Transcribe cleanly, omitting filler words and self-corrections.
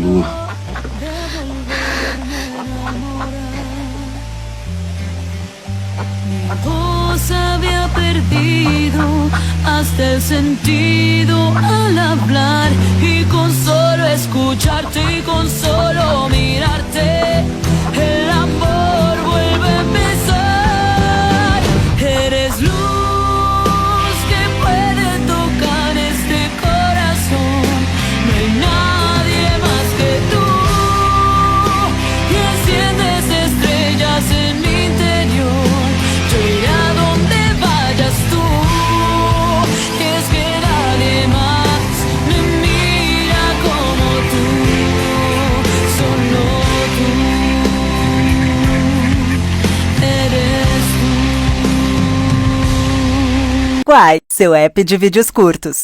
lua. Voz había perdido hasta el sentido al hablar, y con solo escucharte y con solo mirarte el amor vuelve a empezar. Eres luz que puede tocar este corazón, no hay nadie más que tú, y enciendes estrellas en mi interior. Yo iré a donde vayas tú, y es que nadie más me mira como tú, solo tú eres tú. Quai, seu app de vídeos curtos.